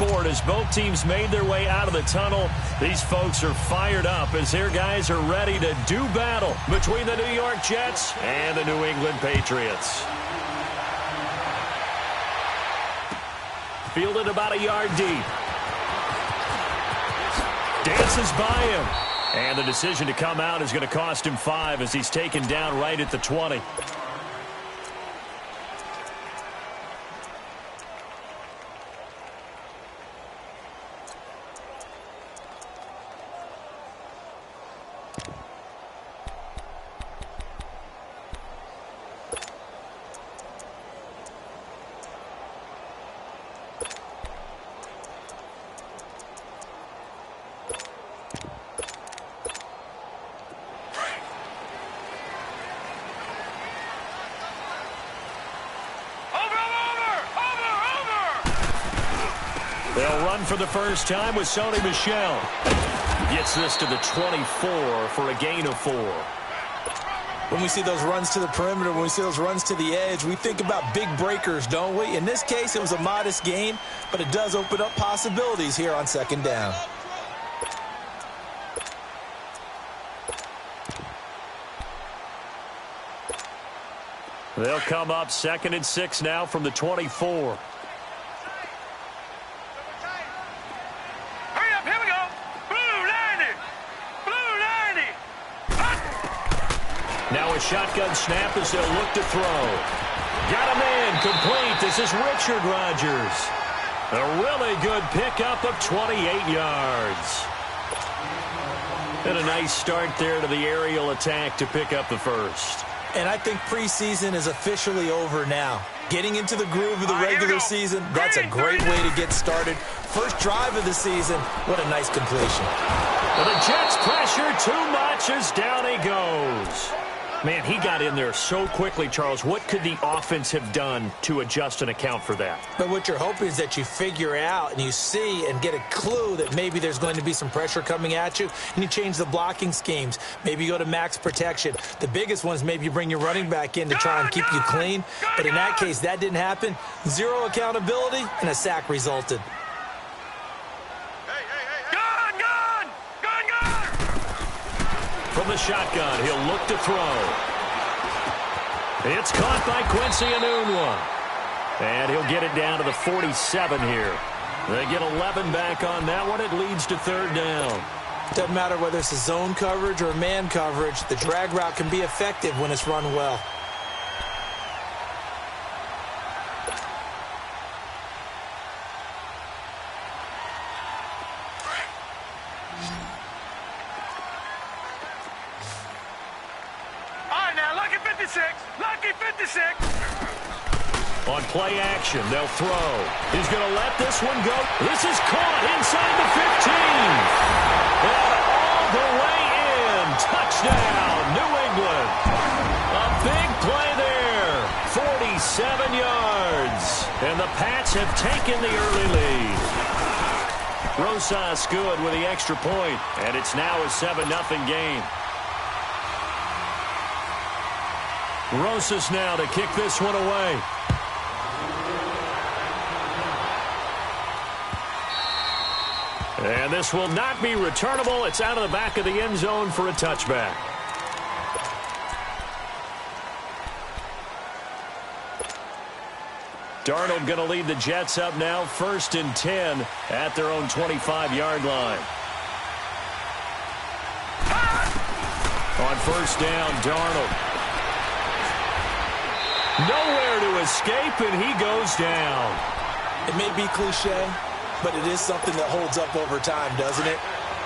sport as both teams made their way out of the tunnel. These folks are fired up as their guys are ready to do battle between the New York Jets and the New England Patriots. Fielded about a yard deep. Dances by him. And the decision to come out is going to cost him 5 as he's taken down right at the 20. They'll run for the first time with Sony Michel. Gets this to the 24 for a gain of 4. When we see those runs to the perimeter, when we see those runs to the edge, we think about big breakers, don't we? In this case, it was a modest gain, but it does open up possibilities here on second down. They'll come up 2nd and 6 now from the 24. Now a shotgun snap as they'll look to throw. Got a man complete. This is Richard Rodgers. A really good pickup of 28 yards. And a nice start there to the aerial attack to pick up the first. And I think preseason is officially over now. Getting into the groove of the regular season, that's a great way to get started. First drive of the season, what a nice completion. Well, the Jets pressure too much as down he goes. Man, he got in there so quickly, Charles. What could the offense have done to adjust and account for that? But what you're hoping is that you figure out and you see and get a clue that maybe there's going to be some pressure coming at you, and you change the blocking schemes. Maybe you go to max protection. The biggest one is maybe you bring your running back in to try and keep you clean. But in that case, that didn't happen. Zero accountability, and a sack resulted. From the shotgun, he'll look to throw. It's caught by Quincy Enunwa. And he'll get it down to the 47 here. They get 11 back on that one. It leads to 3rd down. Doesn't matter whether it's a zone coverage or a man coverage. The drag route can be effective when it's run well. On play action, they'll throw. He's going to let this one go. This is caught inside the 15. And all the way in. Touchdown, New England. A big play there. 47 yards. And the Pats have taken the early lead. Rosas good with the extra point. And it's now a 7-0 game. Rosas now to kick this one away. And this will not be returnable. It's out of the back of the end zone for a touchback. Darnold going to lead the Jets up now, 1st and 10 at their own 25-yard line. On 1st down, Darnold. Nowhere to escape, and he goes down. It may be cliche, but it is something that holds up over time, doesn't it?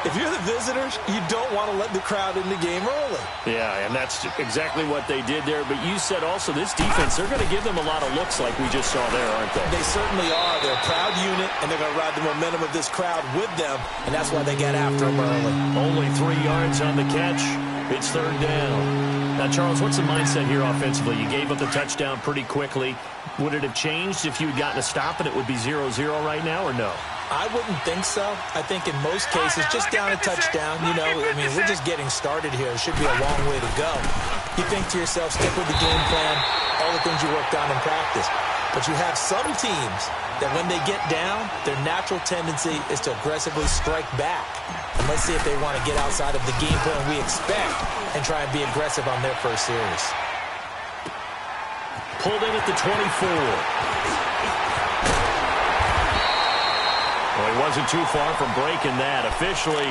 If you're the visitors, you don't want to let the crowd in the game early. Yeah, and that's exactly what they did there. But you said also this defense, they're going to give them a lot of looks like we just saw there, aren't they? They certainly are. They're a proud unit, and they're going to ride the momentum of this crowd with them, and that's why they get after them early. Only 3 yards on the catch. It's 3rd down. Now, Charles, what's the mindset here offensively? You gave up the touchdown pretty quickly. Would it have changed if you had gotten a stop and it would be 0-0 right now, or no? I wouldn't think so. I think in most cases, just down a touchdown, you know, I mean, we're just getting started here. It should be a long way to go. You think to yourself, stick with the game plan, all the things you worked on in practice. But you have some teams that when they get down, their natural tendency is to aggressively strike back. And let's see if they want to get outside of the game plan we expect and try and be aggressive on their first series. Pulled in at the 24. Well, he wasn't too far from breaking that. Officially,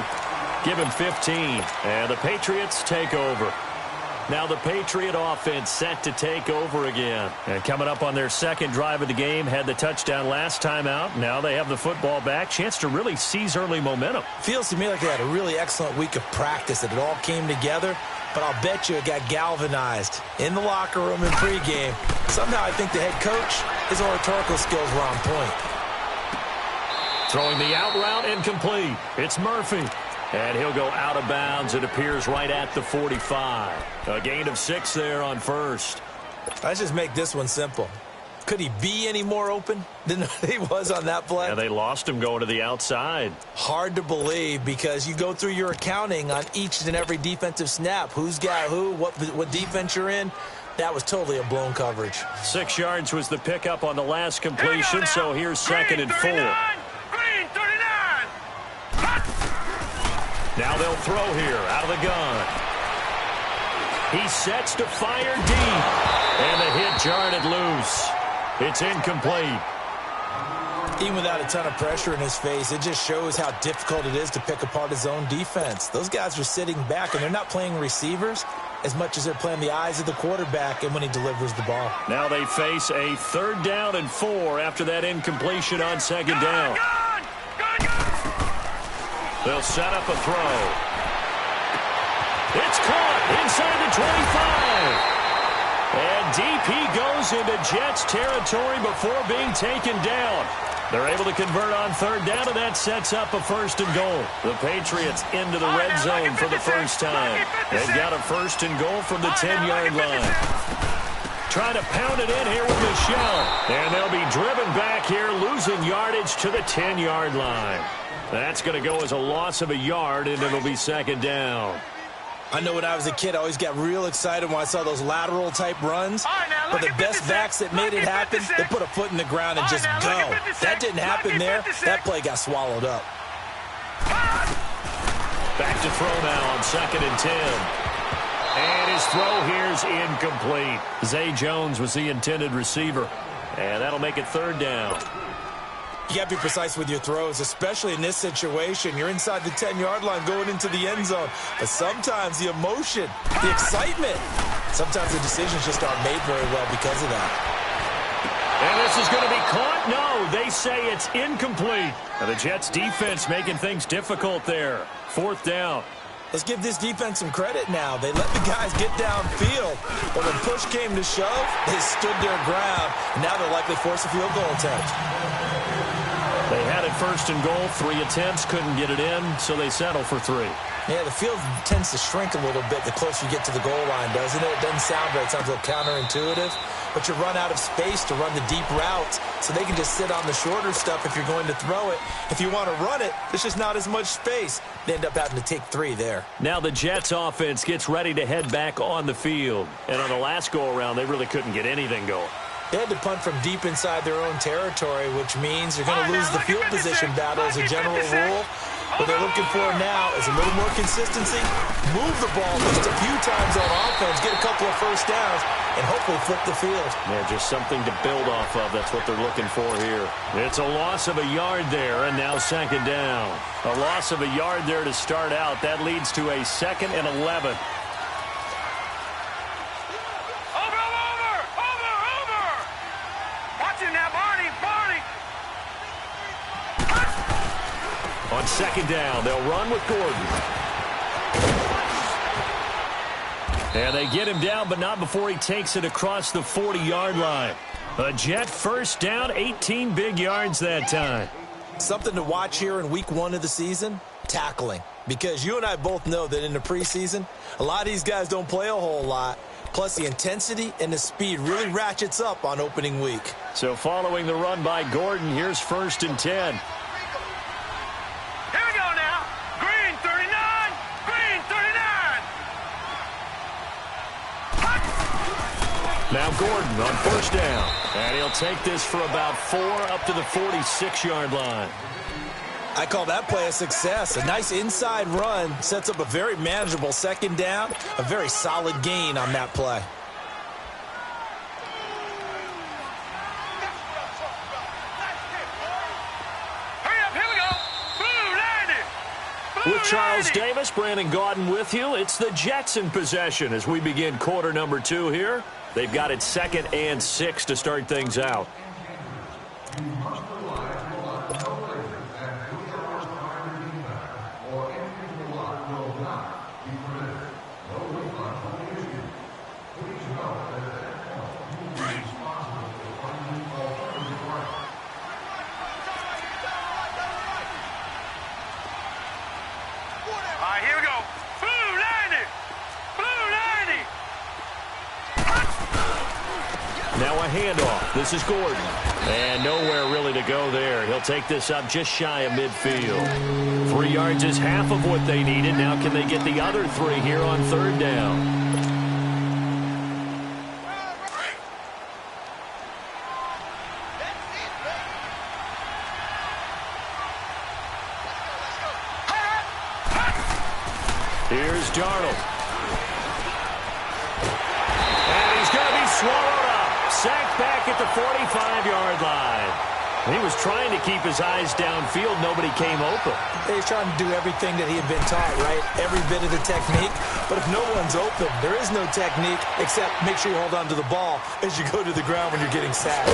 give him 15. And the Patriots take over. Now the Patriot offense set to take over again. And coming up on their second drive of the game, had the touchdown last time out. Now they have the football back. Chance to really seize early momentum. Feels to me like they had a really excellent week of practice, that it all came together. But I'll bet you it got galvanized in the locker room in pregame. Somehow I think the head coach, his oratorical skills were on point. Throwing the out route incomplete. It's Murphy. And he'll go out of bounds. It appears right at the 45. A gain of 6 there on first. Let's just make this one simple. Could he be any more open than he was on that play? Yeah, they lost him going to the outside. Hard to believe, because you go through your accounting on each and every defensive snap. Who's got who, what defense you're in. That was totally a blown coverage. 6 yards was the pickup on the last completion, so here's second and 4. Now they'll throw here out of the gun. He sets to fire deep. And the hit jarred it loose. It's incomplete. Even without a ton of pressure in his face, it just shows how difficult it is to pick apart his own defense. Those guys are sitting back, and they're not playing receivers as much as they're playing the eyes of the quarterback and when he delivers the ball. Now they face a 3rd down and 4 after that incompletion on 2nd down. They'll set up a throw. It's caught inside the 25. And deep he goes into Jets territory before being taken down. They're able to convert on 3rd down, and that sets up a 1st and goal. The Patriots into the red zone for the first time. They've got a 1st and goal from the 10-yard line. Trying to pound it in here with Michelle. And they'll be driven back here, losing yardage to the 10-yard line. That's going to go as a loss of a yard, and it'll be 2nd down. I know when I was a kid, I always got real excited when I saw those lateral-type runs. But the best backs that made it happen, they put a foot in the ground and just go. That didn't happen there. That play got swallowed up. Back to throw now on 2nd and 10. And his throw here's incomplete. Zay Jones was the intended receiver. And that'll make it 3rd down. You got to be precise with your throws, especially in this situation. You're inside the 10-yard line going into the end zone. But sometimes the emotion, the excitement, sometimes the decisions just aren't made very well because of that. And this is going to be caught? No, they say it's incomplete. Now the Jets defense making things difficult there. 4th down. Let's give this defense some credit now. They let the guys get downfield. But when push came to shove, they stood their ground. And now they'll likely force a field goal attempt. They had it 1st and goal, 3 attempts, couldn't get it in, so they settle for 3. Yeah, the field tends to shrink a little bit the closer you get to the goal line, doesn't it? It doesn't sound right. It sounds a little counterintuitive. But you run out of space to run the deep routes, so they can just sit on the shorter stuff if you're going to throw it. If you want to run it, there's just not as much space. They end up having to take 3 there. Now the Jets offense gets ready to head back on the field. And on the last go-around, they really couldn't get anything going. They had to punt from deep inside their own territory, which means they're going to lose the field position battle as a general rule. What they're looking for now is a little more consistency, move the ball just a few times on offense, get a couple of 1st downs, and hopefully flip the field. Yeah, just something to build off of. That's what they're looking for here. It's a loss of a yard there, and now 2nd down. A loss of a yard there to start out. That leads to a 2nd and 11. On 2nd down, they'll run with Gordon. And they get him down, but not before he takes it across the 40-yard line. A Jet 1st down, 18 big yards that time. Something to watch here in week 1 of the season, tackling. Because you and I both know that in the preseason, a lot of these guys don't play a whole lot. Plus, the intensity and the speed really ratchets up on opening week. So following the run by Gordon, here's 1st and 10. Now Gordon on first down. And he'll take this for about 4 up to the 46-yard line. I call that play a success. A nice inside run sets up a very manageable second down. A very solid gain on that play. With Charles Davis, Brandon Gaudin with you. It's the Jets in possession as we begin quarter number 2 here. They've got it 2nd and 6 to start things out. Now a handoff. This is Gordon. And nowhere really to go there. He'll take this up just shy of midfield. 3 yards is half of what they needed. Now can they get the other 3 here on third down? Here's Darnold. And he's going to be swallowed up. Sacked back at the 45-yard line. He was trying to keep his eyes downfield. Nobody came open. He's trying to do everything that he had been taught, right? Every bit of the technique. But if no one's open, there is no technique except make sure you hold on to the ball as you go to the ground when you're getting sacked.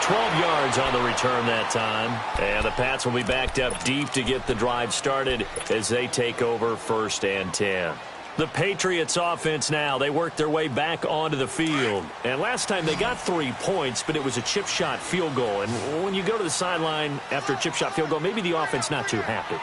12 yards on the return that time. And the Pats will be backed up deep to get the drive started as they take over 1st and 10. The Patriots offense now, they work their way back onto the field. And last time they got 3 points, but it was a chip shot field goal. And when you go to the sideline after a chip shot field goal, maybe the offense not too happy.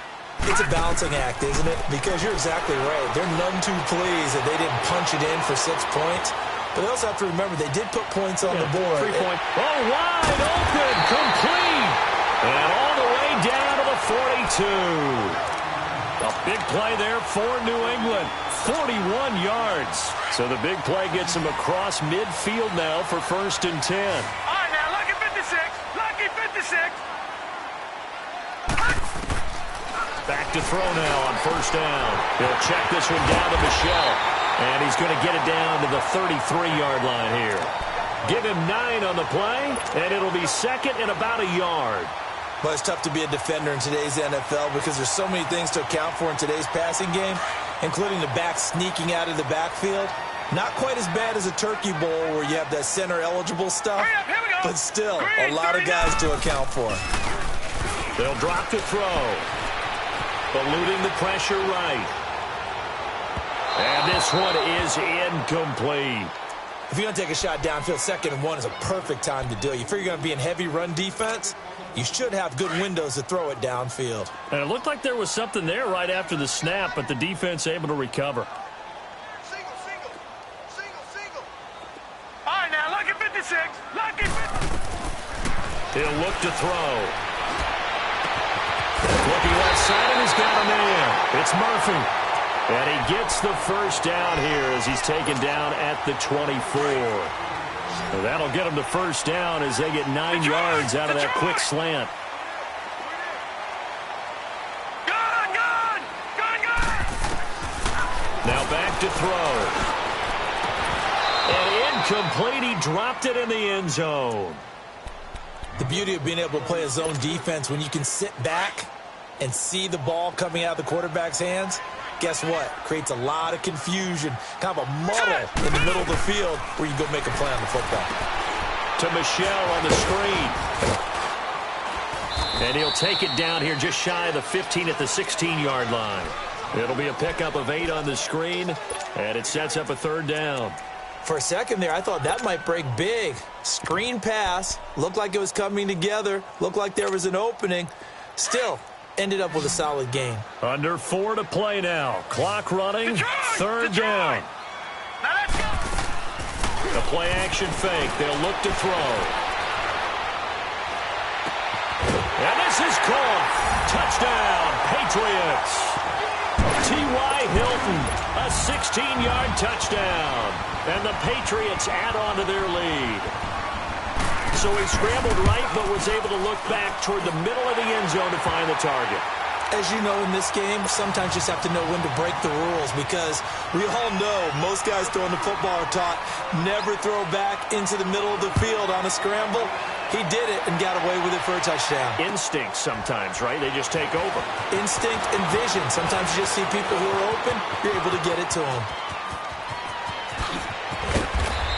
It's a balancing act, isn't it? Because you're exactly right. They're none too pleased that they didn't punch it in for 6 points. But they also have to remember they did put points on the board. 3 point. Oh, wide open, complete. And all the way down to the 42. A big play there for New England. 41 yards. So the big play gets him across midfield now for 1st and 10. All right, now, lucky 56. Lucky 56. Back to throw now on 1st down. He'll check this one down to Michelle. And he's going to get it down to the 33-yard line here. Give him 9 on the play, and it'll be 2nd and about a yard. Well, it's tough to be a defender in today's NFL because there's so many things to account for in today's passing game, including the back sneaking out of the backfield. Not quite as bad as a turkey bowl where you have that center-eligible stuff, but still a lot of guys to account for. They'll drop to throw. Eluding the pressure right. And this one is incomplete. If you're going to take a shot downfield, 2nd and 1 is a perfect time to do it. You figure you're going to be in heavy run defense, you should have good windows to throw it downfield. And it looked like there was something there right after the snap, but the defense able to recover. Single. All right, now, lucky 56. Lucky 50. He'll look to throw. Looking left side, and he's got a man. It's Murphy. And he gets the 1st down here as he's taken down at the 24. So that'll get him the 1st down as they get 9 yards out of that quick slant. Now back to throw. And incomplete. He dropped it in the end zone. The beauty of being able to play a zone defense when you can sit back and see the ball coming out of the quarterback's hands, guess what? Creates a lot of confusion, kind of a muddle in the middle of the field where you go make a play on the football. To Michelle on the screen. And he'll take it down here just shy of the 15 at the 16-yard line. It'll be a pickup of 8 on the screen, and it sets up a 3rd down. For a second there, I thought that might break big. Screen pass. Looked like it was coming together. Looked like there was an opening. Still, ended up with a solid gain. Under 4 to play now. Clock running. 3rd down. Now let's go. The play action fake. They'll look to throw. And this is caught. Touchdown, Patriots. T.Y. Hilton, a 16-yard touchdown. And the Patriots add on to their lead. So he scrambled right, but was able to look back toward the middle of the end zone to find the target. As you know, in this game, sometimes you just have to know when to break the rules, because we all know most guys throwing the football are taught never throw back into the middle of the field on a scramble. He did it and got away with it for a touchdown. Instinct sometimes, right? They just take over. Instinct and vision. Sometimes you just see people who are open, you're able to get it to them.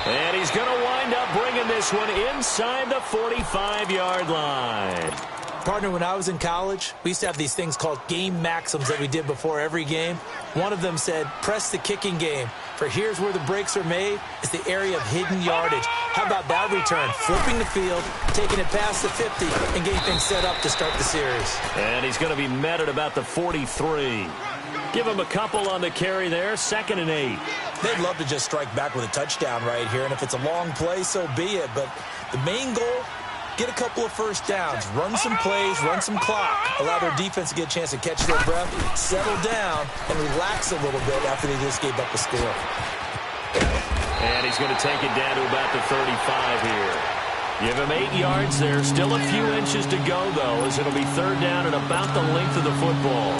And he's going to wind up bringing this one inside the 45-yard line. Partner, when I was in college, we used to have these things called game maxims that we did before every game. One of them said, press the kicking game, for here's where the breaks are made. It's the area of hidden yardage. How about that return? Flipping the field, taking it past the 50, and getting things set up to start the series. And he's going to be met at about the 43. Give him a couple on the carry there, 2nd and 8. They'd love to just strike back with a touchdown right here, and if it's a long play, so be it. But the main goal, get a couple of first downs, run some plays, run some clock, allow their defense to get a chance to catch their breath, settle down, and relax a little bit after they just gave up a score. And he's going to take it down to about the 35 here. Give him 8 yards there. Still a few inches to go, though, as it'll be 3rd down and about the length of the football.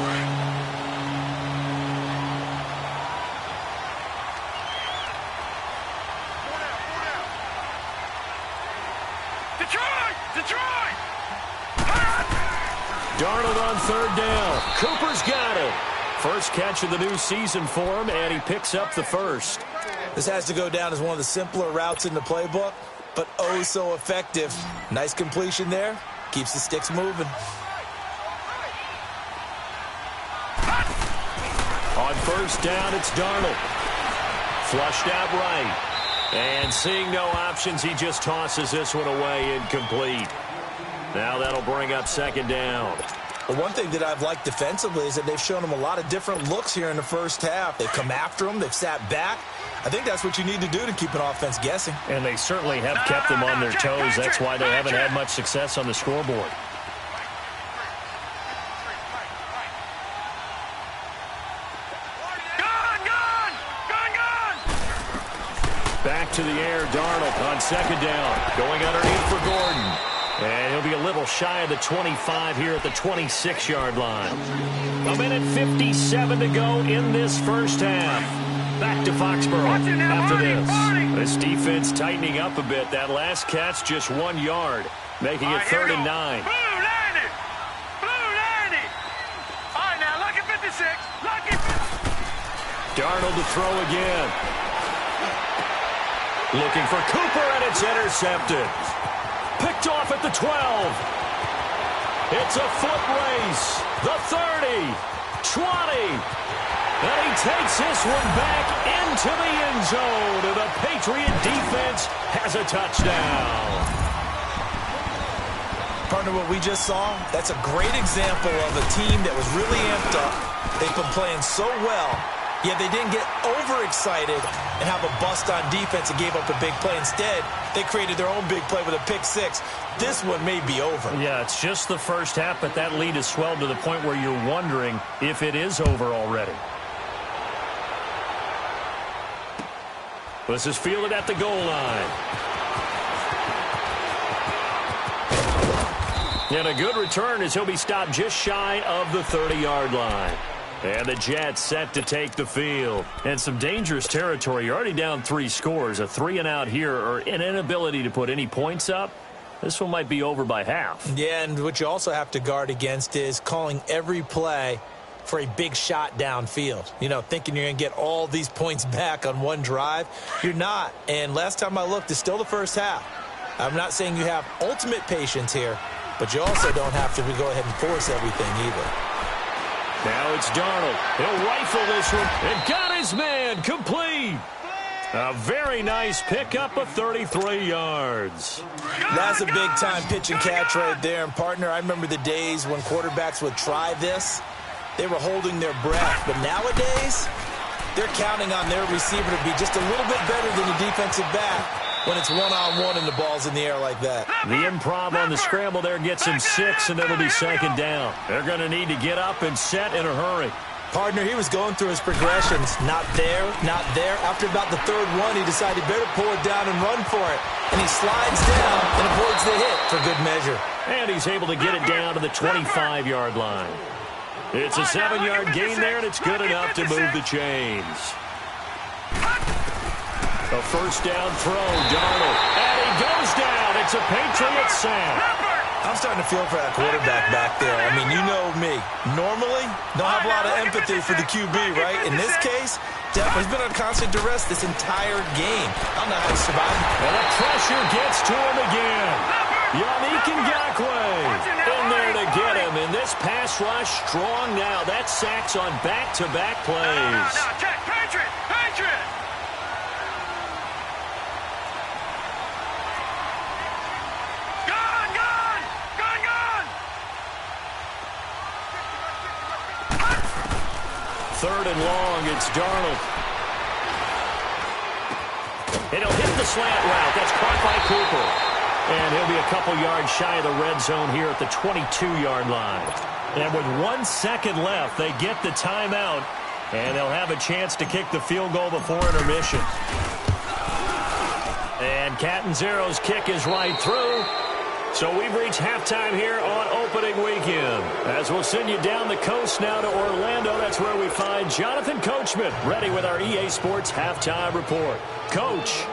Darnold on 3rd down. Cooper's got it. First catch of the new season for him, and he picks up the first. This has to go down as one of the simpler routes in the playbook, but oh so effective. Nice completion there. Keeps the sticks moving. On 1st down, it's Darnold. Flushed out right. And seeing no options, he just tosses this one away incomplete. Now that'll bring up 2nd down. Well, one thing that I've liked defensively is that they've shown him a lot of different looks here in the first half. They've come after him. They've sat back. I think that's what you need to do to keep an offense guessing. And they certainly have kept them on their toes. That's why they haven't had much success on the scoreboard. Back to the air, Darnold on 2nd down. Going underneath for Gordon. And he'll be a little shy of the 25 here at the 26-yard line. 1:57 to go in this first half. Back to Foxborough after this. This defense tightening up a bit. That last catch just 1 yard, making it 3rd and 9. Blue landed. Blue landed. All right, now lucky 56. Lucky 56. Darnold to throw again. Looking for Cooper, and it's intercepted. Picked off at the 12. It's a foot race. The 30. 20. And he takes this one back into the end zone. And the Patriot defense has a touchdown. Partner, what we just saw, that's a great example of a team that was really amped up. They've been playing so well, yet they didn't get overexcited and have a bust on defense and gave up a big play. Instead, they created their own big play with a pick six. This one may be over. Yeah, it's just the first half, but that lead has swelled to the point where you're wondering if it is over already. This is fielded at the goal line. And a good return as he'll be stopped just shy of the 30-yard line. And the Jets set to take the field. And some dangerous territory. You're already down 3 scores. A 3-and-out here, or an inability to put any points up. This one might be over by half. Yeah, and what you also have to guard against is calling every play for a big shot downfield. You know, thinking you're going to get all these points back on one drive. You're not. And last time I looked, it's still the first half. I'm not saying you have ultimate patience here, but you also don't have to go ahead and force everything either. Now it's Darnold. He'll rifle this one and got his man complete. A very nice pickup of 33 yards. That's a big-time pitch and catch right there. And, partner, I remember the days when quarterbacks would try this. They were holding their breath. But nowadays, they're counting on their receiver to be just a little bit better than the defensive back when it's one-on-one and the ball's in the air like that. The improv on the scramble there gets him 6, and it'll be 2nd down. They're going to need to get up and set in a hurry. Partner, he was going through his progressions. Not there, not there. After about the third one, he decided he better pull it down and run for it. And he slides down and avoids the hit for good measure. And he's able to get it down to the 25-yard line. It's a 7-yard gain there, and it's good enough to move the chains. A first down throw, Darnold. And he goes down. It's a Patriot sack. I'm starting to feel for that quarterback back there. I mean, you know me. Normally, don't have a lot of empathy for the QB, right? In this case, definitely, he's been on constant duress this entire game. I don't know how he survived. And the pressure gets to him again. Yannick Ngakoue in there to get him. And this pass rush strong now. That sacks on back-to-back plays. No, check. Patriot! Patriot! Third and long, it's Darnold. And he'll hit the slant route. That's caught by Cooper. And he'll be a couple yards shy of the red zone here at the 22-yard line. And with 1 second left, they get the timeout. And they'll have a chance to kick the field goal before intermission. And Catanzaro's kick is right through. So we've reached halftime here on opening weekend. As we'll send you down the coast now to Orlando. That's where we find Jonathan Coachman ready with our EA Sports halftime report. Coach.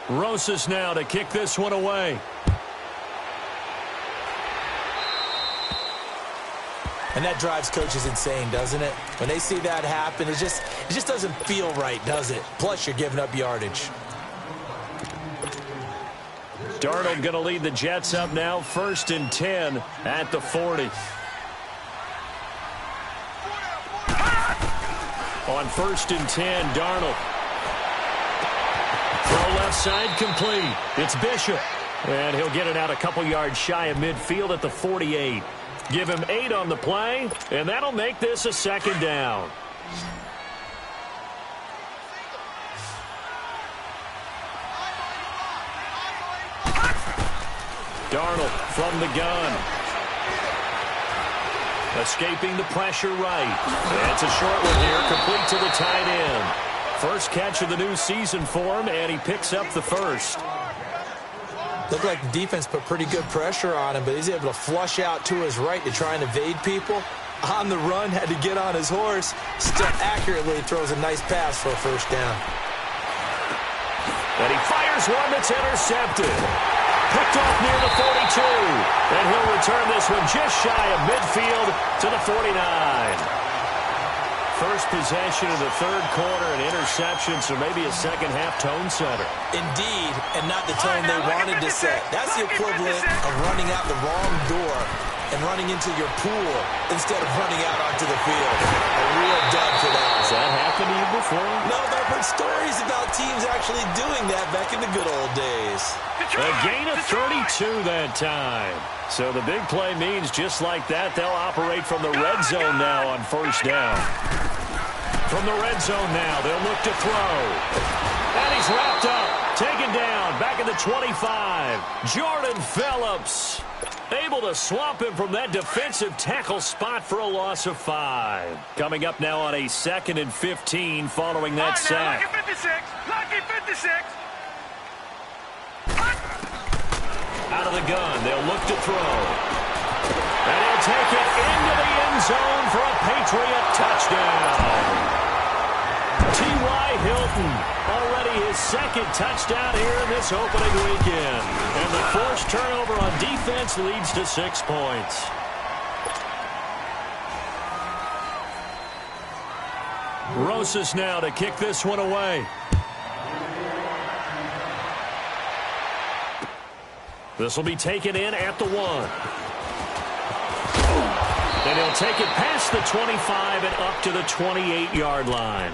Rosas now to kick this one away. And that drives coaches insane, doesn't it? When they see that happen, it just doesn't feel right, does it? Plus, you're giving up yardage. Darnold going to lead the Jets up now. 1st and 10 at the 40. On 1st and 10, Darnold. Throw left side complete. It's Bishop. And he'll get it out a couple yards shy of midfield at the 48. Give him 8 on the play, and that'll make this a 2nd down. Darnold from the gun. Escaping the pressure right. That's a short one here, complete to the tight end. First catch of the new season for him, and he picks up the first. Looked like the defense put pretty good pressure on him, but he's able to flush out to his right to try and evade people. On the run, had to get on his horse. Still accurately throws a nice pass for a first down. And he fires one that's intercepted. Picked off near the 42. And he'll return this one just shy of midfield to the 49. First possession of the third quarter, an interception, so maybe a second-half tone setter. Indeed, and not the tone they wanted to set. That's the equivalent of running out the wrong door and running into your pool instead of running out onto the field. A real dud for that. Has that happened to you before? No, but I've heard stories about teams actually doing that back in the good old days. A gain of 32 that time. So the big play means just like that, they'll operate from the red zone now on first down. From the red zone now, they'll look to throw. And he's wrapped up, taken down, back at the 25. Jordan Phillips able to swamp him from that defensive tackle spot for a loss of 5. Coming up now on a 2nd and 15 following that sack. Lucky 56, lucky 56. Out of the gun, they'll look to throw. And he'll take it into the end zone for a Patriot touchdown. T.Y. Hilton, already his 2nd touchdown here in this opening weekend. And the forced turnover on defense leads to 6 points. Rosas now to kick this one away. This will be taken in at the 1. And he'll take it past the 25 and up to the 28-yard line.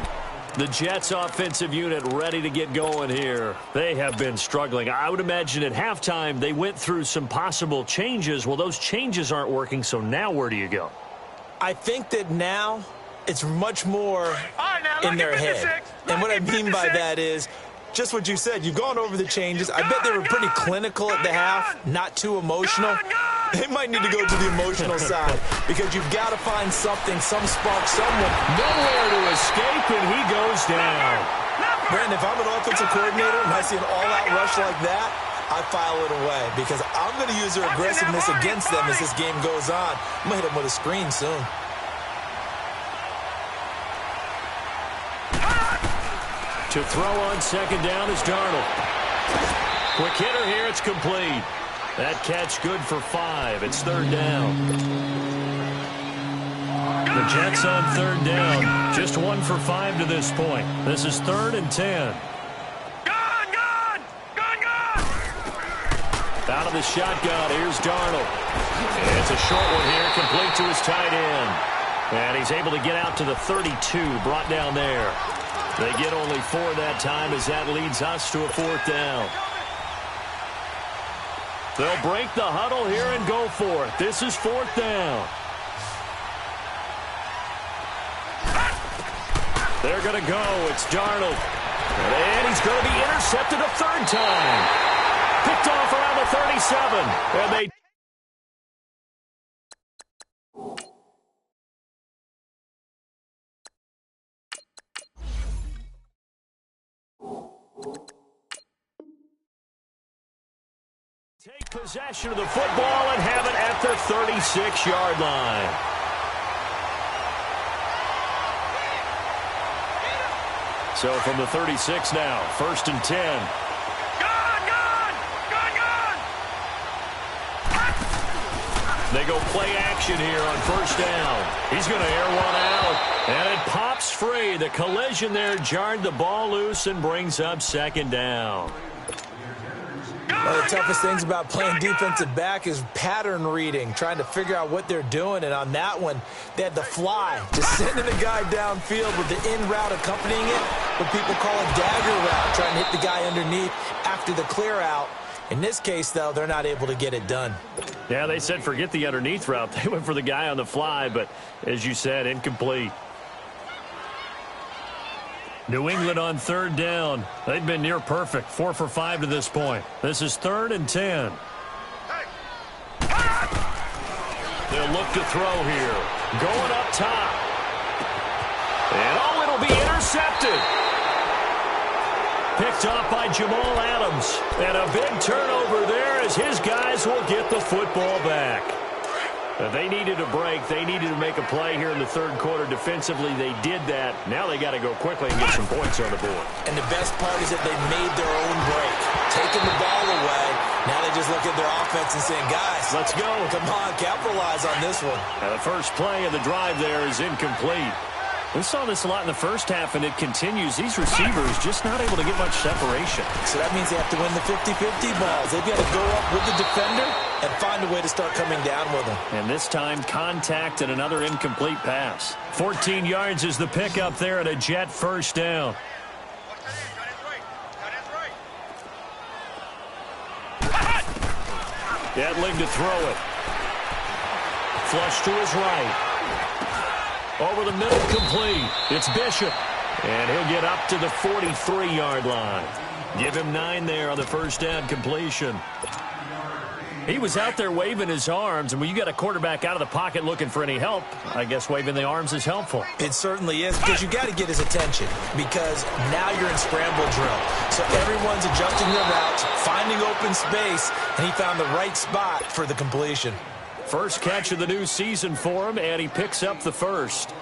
The Jets offensive unit ready to get going here. They have been struggling. I would imagine at halftime they went through some possible changes. Well, those changes aren't working, so now where do you go? I think that now it's much more in their head. And what I mean by that is Just what you said. You've gone over the changes. I bet they were pretty clinical at the half, not too emotional. They might need to go to the emotional side because you've got to find something, some spark, someone. Nowhere to escape, and he goes down. Brandon, if I'm an offensive coordinator and I see an all-out rush like that, I file it away because I'm going to use their aggressiveness against them as this game goes on. I'm going to hit them with a screen soon. To throw on second down is Darnold. Quick hitter here, it's complete. That catch good for 5. It's third down. The Jets on third down. Just 1 for 5 to this point. This is 3rd and 10. Out of the shotgun, here's Darnold. And it's a short one here, complete to his tight end. And he's able to get out to the 32, brought down there. They get only 4 that time as that leads us to a 4th down. They'll break the huddle here and go for it. This is 4th down. They're going to go. It's Darnold. And he's going to be intercepted a 3rd time. Picked off around the 37. And they... take possession of the football and have it at the 36-yard line. So from the 36 now, 1st and 10. They go play action here on 1st down. He's going to air one out, and it pops free. The collision there jarred the ball loose and brings up 2nd down. One of the toughest things about playing defensive back is pattern reading, trying to figure out what they're doing. And on that one, they had the fly, just sending the guy downfield with the in route accompanying it, what people call a dagger route, trying to hit the guy underneath after the clear out. In this case, though, they're not able to get it done. Yeah, they said forget the underneath route. They went for the guy on the fly, but as you said, incomplete. New England on 3rd down. They've been near perfect. 4 for 5 to this point. This is 3rd and 10. They'll look to throw here. Going up top. And oh, it'll be intercepted. Picked off by Jamal Adams. And a big turnover there as his guys will get the football back. They needed a break. They needed to make a play here in the 3rd quarter. Defensively, they did that. Now they got to go quickly and get some points on the board. And the best part is that they made their own break. Taking the ball away. Now they just look at their offense and saying, guys, let's go. Come on, capitalize on this one. Now the first play of the drive there is incomplete. We saw this a lot in the first half, and it continues. These receivers just not able to get much separation. So that means they have to win the 50-50 balls. They've got to go up with the defender and find a way to start coming down with them. And this time, contact and another incomplete pass. 14 yards is the pickup there at a Jet 1st down. Edling to throw it. Flush to his right. Over the middle, complete. It's Bishop. And he'll get up to the 43-yard line. Give him 9 there on the 1st down completion. He was out there waving his arms, and when you got a quarterback out of the pocket looking for any help, I guess waving the arms is helpful. It certainly is, because you got to get his attention, because now you're in scramble drill. So everyone's adjusting their routes, finding open space, and he found the right spot for the completion. First catch of the new season for him, and he picks up the 1st.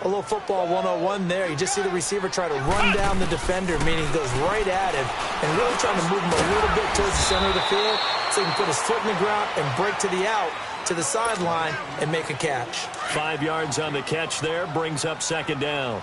A little football 101 there. You just see the receiver try to run down the defender, meaning he goes right at him and really trying to move him a little bit towards the center of the field so he can put his foot in the ground and break to the out, to the sideline, and make a catch. 5 yards on the catch there, brings up 2nd down.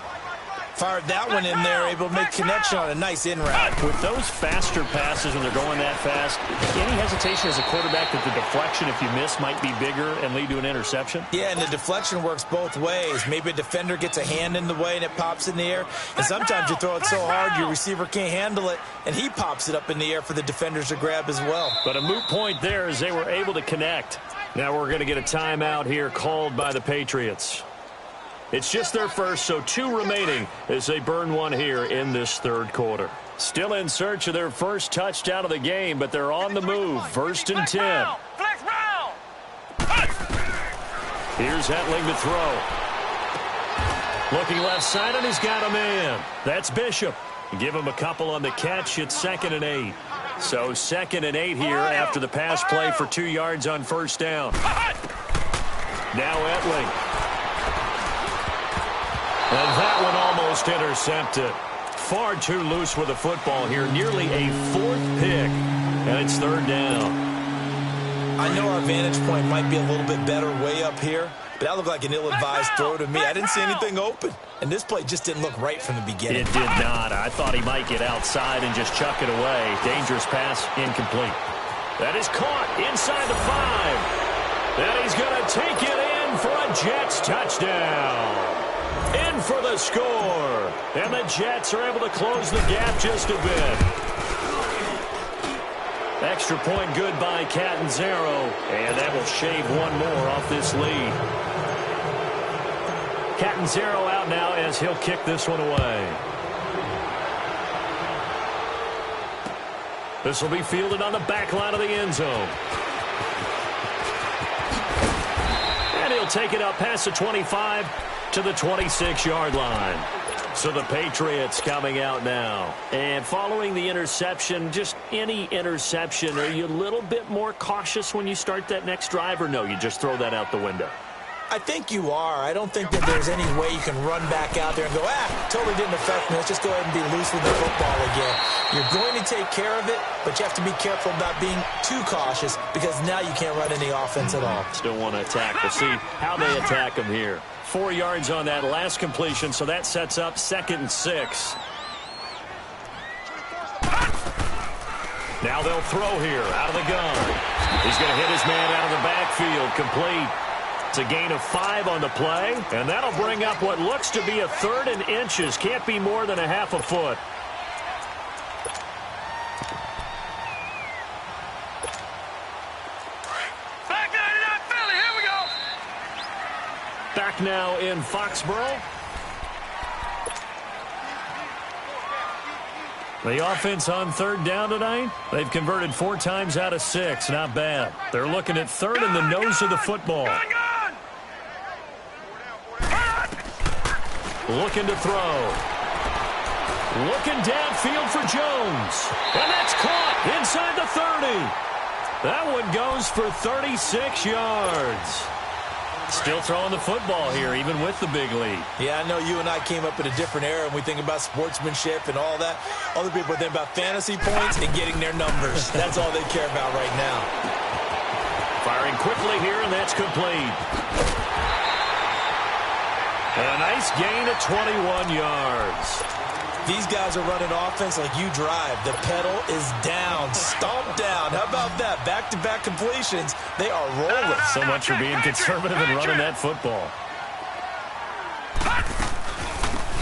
Fired that one in there, able to make connection on a nice in route. With those faster passes when they're going that fast, any hesitation as a quarterback that the deflection, if you miss, might be bigger and lead to an interception? Yeah, and the deflection works both ways. Maybe a defender gets a hand in the way and it pops in the air. And sometimes you throw it so hard your receiver can't handle it, and he pops it up in the air for the defenders to grab as well. But a moot point there as they were able to connect. Now we're going to get a timeout here called by the Patriots. It's just their first, so 2 remaining as they burn one here in this third quarter. Still in search of their first touchdown of the game, but they're on the move. 1st and 10. Flex round. Here's Hetling to throw. Looking left side, and he's got a man. That's Bishop. Give him a couple on the catch. It's 2nd and 8. So 2nd and 8 here after the pass play for 2 yards on 1st down. Now Hetling. And that one almost intercepted. Far too loose with the football here. Nearly a 4th pick. And it's 3rd down. I know our vantage point might be a little bit better way up here, but that looked like an ill-advised throw to me. I didn't see anything open. And this play just didn't look right from the beginning. It did not. I thought he might get outside and just chuck it away. Dangerous pass, incomplete. That is caught inside the 5. And he's going to take it in for a Jets touchdown. In for the score. And the Jets are able to close the gap just a bit. Extra point good by Catanzaro. And that will shave one more off this lead. Catanzaro out now as he'll kick this one away. This will be fielded on the back line of the end zone. And he'll take it up past the 25 to the 26-yard line. So the Patriots coming out now. And following the interception, just any interception, are you a little bit more cautious when you start that next drive, or no, you just throw that out the window? I think you are. I don't think that there's any way you can run back out there and go, totally didn't affect me. Let's just go ahead and be loose with the football again. You're going to take care of it, but you have to be careful about being too cautious because now you can't run any offense at all. Still want to attack. We'll see how they attack them here. 4 yards on that last completion, so that sets up 2nd and 6. Now they'll throw here out of the gun. He's going to hit his man out of the backfield, complete. It's a gain of 5 on the play, and that'll bring up what looks to be a 3rd and inches. Can't be more than a half a foot. Back now in Foxborough. The offense on 3rd down tonight, they've converted 4 times out of 6. Not bad. They're looking at 3rd in the nose of the football. Looking to throw. Looking downfield for Jones. And that's caught inside the 30. That one goes for 36 yards. Still throwing the football here, even with the big lead. Yeah, I know you and I came up in a different era, and we think about sportsmanship and all that. Other people think about fantasy points and getting their numbers. That's all they care about right now. Firing quickly here, and that's complete. And a nice gain of 21 yards. These guys are running offense like you drive. The pedal is down, stomp down. How about that? Back-to-back completions. They are rolling. So much for being conservative and running that football.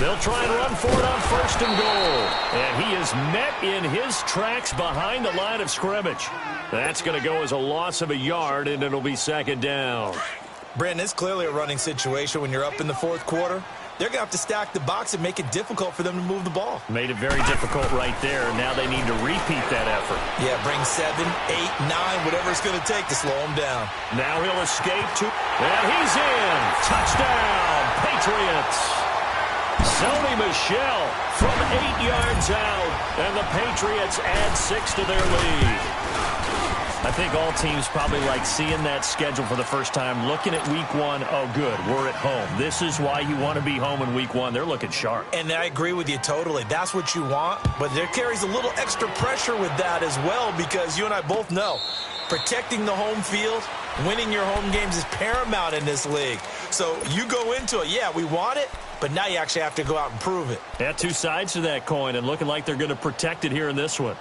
They'll try and run for it on 1st and goal. And he is met in his tracks behind the line of scrimmage. That's going to go as a loss of a yard, and it'll be 2nd down. Brandon, it's clearly a running situation when you're up in the 4th quarter. They're going to have to stack the box and make it difficult for them to move the ball. Made it very difficult right there. Now they need to repeat that effort. Yeah, bring 7, 8, 9, whatever it's going to take to slow him down. Now he'll escape to... And he's in. Touchdown, Patriots. Sony Michel from 8 yards out. And the Patriots add 6 to their lead. I think all teams probably like seeing that schedule for the first time, looking at week 1. Oh, good, we're at home. This is why you want to be home in week 1. They're looking sharp. And I agree with you totally. That's what you want, but there carries a little extra pressure with that as well because you and I both know protecting the home field, winning your home games is paramount in this league. So you go into it, yeah, we want it, but now you actually have to go out and prove it. Yeah, 2 sides to that coin, and looking like they're going to protect it here in this one.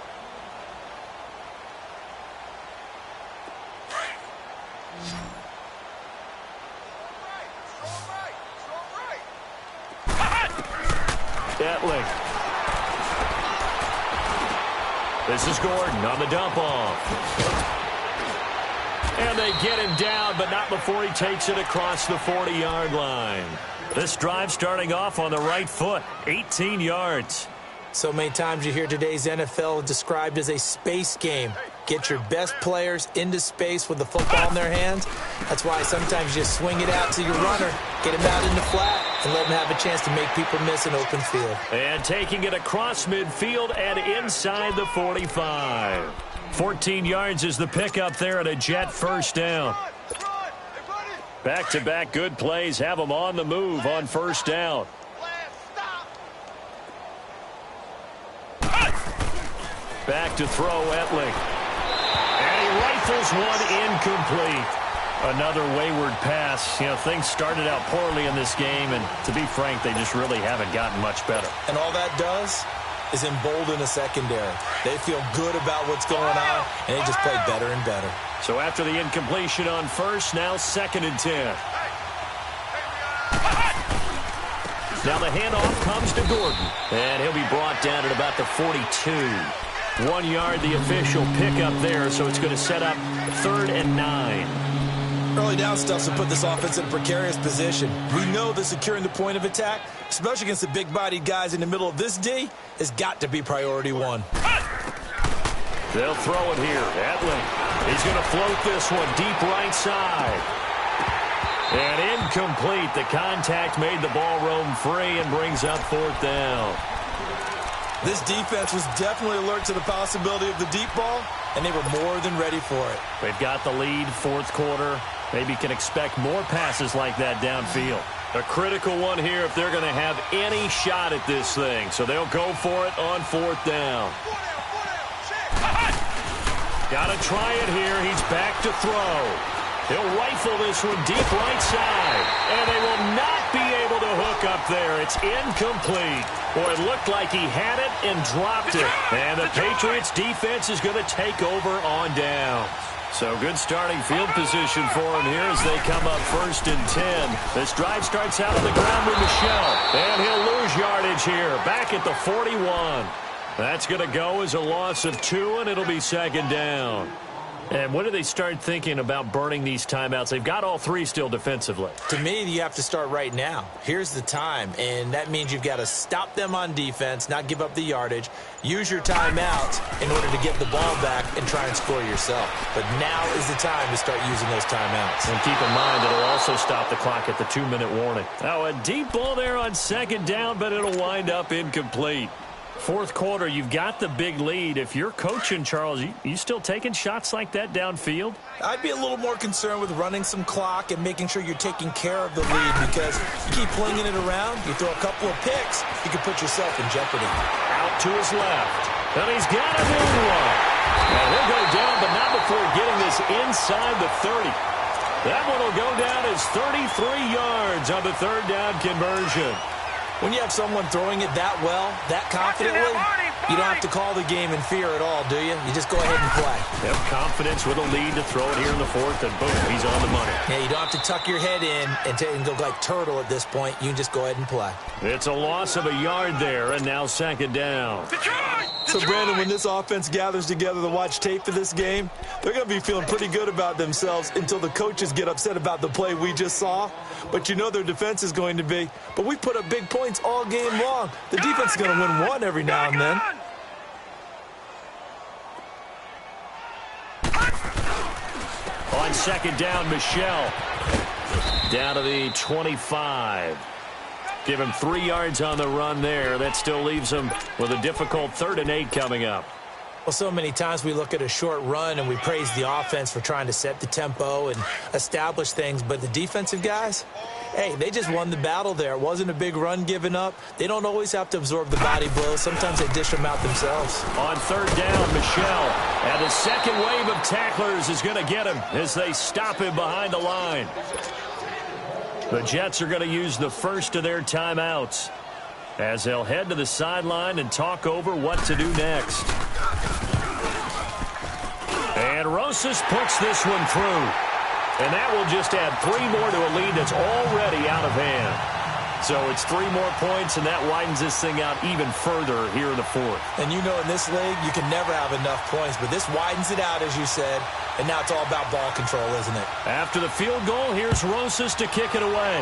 Hetling. This is Gordon on the dump off. And they get him down, but not before he takes it across the 40-yard line. This drive starting off on the right foot, 18 yards. So many times you hear today's NFL described as a space game. Get your best players into space with the football in their hands. That's why sometimes you just swing it out to your runner, get him out in the flat, and let him have a chance to make people miss an open field. And taking it across midfield and inside the 45. 14 yards is the pickup there and a Jet first down. Back-to-back good plays have them on the move on first down. Back to throw Etling. And he rifles one incomplete. Another wayward pass. You know, things started out poorly in this game, and to be frank, they just really haven't gotten much better. And all that does is embolden a secondary. They feel good about what's going on, and they just play better and better. So after the incompletion on first, now 2nd and 10. Now the handoff comes to Gordon, and he'll be brought down at about the 42. 1 yard, the official pickup there, so it's going to set up 3rd and 9. Early down stuff to put this offense in a precarious position. We know that securing the point of attack, especially against the big-bodied guys in the middle of this D, has got to be priority one. They'll throw it here. Etling. He's going to float this one deep right side. And incomplete. The contact made the ball roam free and brings up 4th down. This defense was definitely alert to the possibility of the deep ball, and they were more than ready for it. They've got the lead, 4th quarter. Maybe can expect more passes like that downfield. A critical one here if they're going to have any shot at this thing. So they'll go for it on 4th down. Got to try it here. He's back to throw. He'll rifle this one deep right side. And they will not be able to hook up there. It's incomplete. Boy, it looked like he had it and dropped it. And the Patriots defense is going to take over on down. So good starting field position for him here as they come up 1st and 10. This drive starts out on the ground with Michel. And he'll lose yardage here. Back at the 41. That's going to go as a loss of 2, and it'll be 2nd down. And when do they start thinking about burning these timeouts? They've got all 3 still defensively. To me, you have to start right now. Here's the time, and that means you've got to stop them on defense, not give up the yardage, use your timeouts in order to get the ball back and try and score yourself. But now is the time to start using those timeouts. And keep in mind, it'll also stop the clock at the 2-minute warning. Now, a deep ball there on 2nd down, but it'll wind up incomplete. 4th quarter, you've got the big lead. If you're coaching, Charles, you still taking shots like that downfield? I'd be a little more concerned with running some clock and making sure you're taking care of the lead, because you keep flinging it around, you throw a couple of picks, you can put yourself in jeopardy. Out to his left. And he's got a new one. And he'll go down, but not before getting this inside the 30. That one will go down as 33 yards on the 3rd down conversion. When you have someone throwing it that well, that confidently, you don't have to call the game in fear at all, do you? You just go ahead and play. Have confidence with a lead to throw it here in the 4th, and boom, he's on the money. Yeah, you don't have to tuck your head in and go like turtle at this point. You can just go ahead and play. It's a loss of a yard there, and now 2nd down. So, Brandon, when this offense gathers together to watch tape for this game, they're going to be feeling pretty good about themselves until the coaches get upset about the play we just saw. But you know their defense is going to be. But we put up big points all game long. The defense is going to win one every now and then. On 2nd down, Michel. Down to the 25. Give him 3 yards on the run there. That still leaves him with a difficult 3rd and 8 coming up. Well, so many times we look at a short run and we praise the offense for trying to set the tempo and establish things. But the defensive guys, hey, they just won the battle there. It wasn't a big run given up. They don't always have to absorb the body blows. Sometimes they dish them out themselves. On 3rd down, Michel. And the second wave of tacklers is going to get him as they stop him behind the line. The Jets are going to use the first of their timeouts as they'll head to the sideline and talk over what to do next. And Rosas puts this one through. And that will just add 3 more to a lead that's already out of hand. So it's 3 more points, and that widens this thing out even further here in the 4th. And you know in this league, you can never have enough points, but this widens it out, as you said. And now it's all about ball control, isn't it? After the field goal, here's Rosas to kick it away.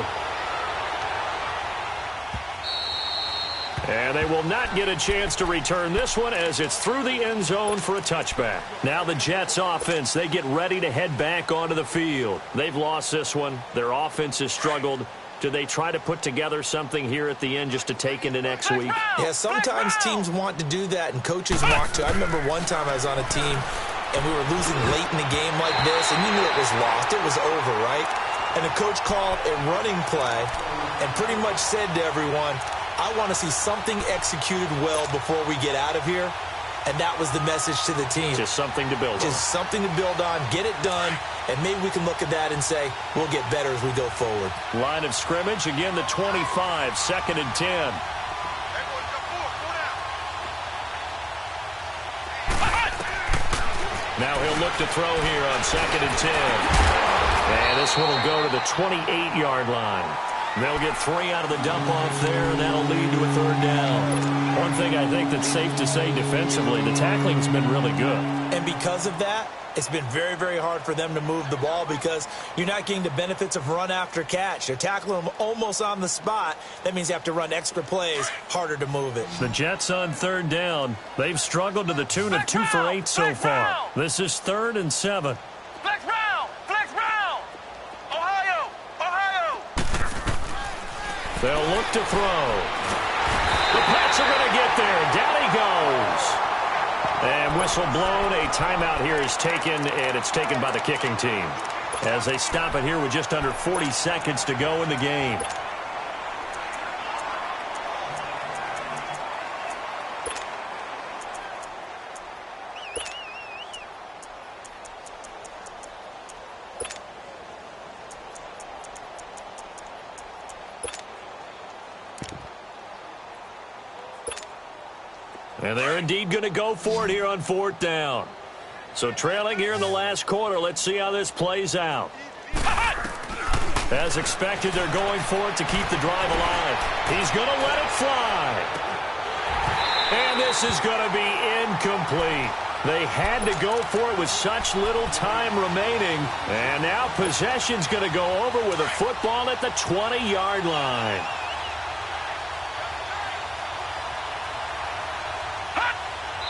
And they will not get a chance to return this one as it's through the end zone for a touchback. Now the Jets offense, they get ready to head back onto the field. They've lost this one. Their offense has struggled. Do they try to put together something here at the end just to take into next week? Yeah, sometimes teams want to do that and coaches want to. I remember one time I was on a team and we were losing late in the game like this, and you knew it was lost. It was over, right? And the coach called a running play and pretty much said to everyone, I want to see something executed well before we get out of here. And that was the message to the team. Just something to build on. Just something to build on, get it done, and maybe we can look at that and say, we'll get better as we go forward. Line of scrimmage, again the 25, 2nd and 10. Now he'll look to throw here on 2nd and 10. And this one will go to the 28-yard line. They'll get 3 out of the dump-off there, and that'll lead to a 3rd down. One thing I think that's safe to say defensively, the tackling's been really good. And because of that, it's been very, very hard for them to move the ball because you're not getting the benefits of run after catch. They're tackling them almost on the spot. That means you have to run extra plays, harder to move it. The Jets on 3rd down. They've struggled to the tune of 2 for 8 so far. This is 3rd and 7. Flex round! Flex round! Ohio! Ohio! They'll look to throw. The Pats are going to get there. Down he goes. And whistle blown. A timeout here is taken, and it's taken by the kicking team as they stop it here with just under 40 seconds to go in the game. And they're indeed going to go for it here on 4th down. So trailing here in the last quarter. Let's see how this plays out. As expected, they're going for it to keep the drive alive. He's going to let it fly. And this is going to be incomplete. They had to go for it with such little time remaining. And now possession's going to go over with a football at the 20-yard line.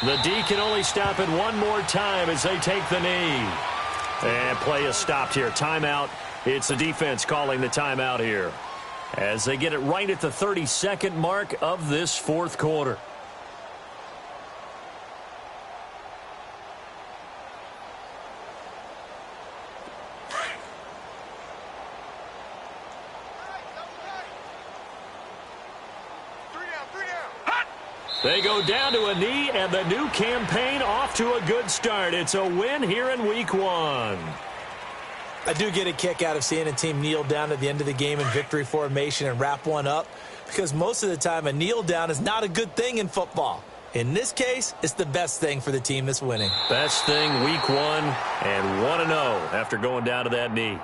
The D can only stop it one more time as they take the knee. And play is stopped here. Timeout. It's the defense calling the timeout here as they get it right at the 32nd mark of this 4th quarter. They go down to a knee, and the new campaign off to a good start. It's a win here in Week 1. I do get a kick out of seeing a team kneel down at the end of the game in victory formation and wrap one up because most of the time a kneel down is not a good thing in football. In this case, it's the best thing for the team that's winning. Best thing Week 1 and 1-0 after going down to that knee.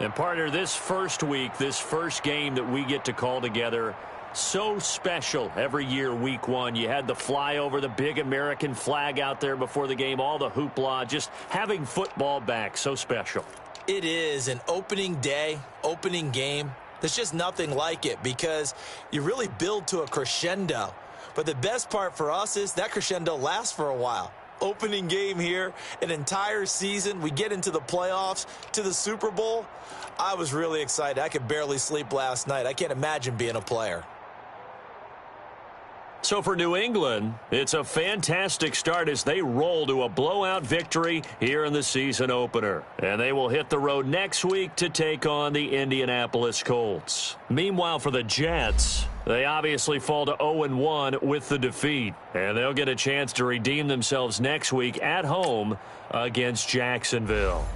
And partner, this first week, this first game that we get to call together, so special every year, Week 1. You had the flyover, the big American flag out there before the game, all the hoopla, just having football back, so special. It is an opening day, opening game. There's just nothing like it because you really build to a crescendo. But the best part for us is that crescendo lasts for a while. Opening game here, an entire season. We get into the playoffs, to the Super Bowl. I was really excited. I could barely sleep last night. I can't imagine being a player. So for New England, it's a fantastic start as they roll to a blowout victory here in the season opener. And they will hit the road next week to take on the Indianapolis Colts. Meanwhile, for the Jets, they obviously fall to 0-1 with the defeat. And they'll get a chance to redeem themselves next week at home against Jacksonville.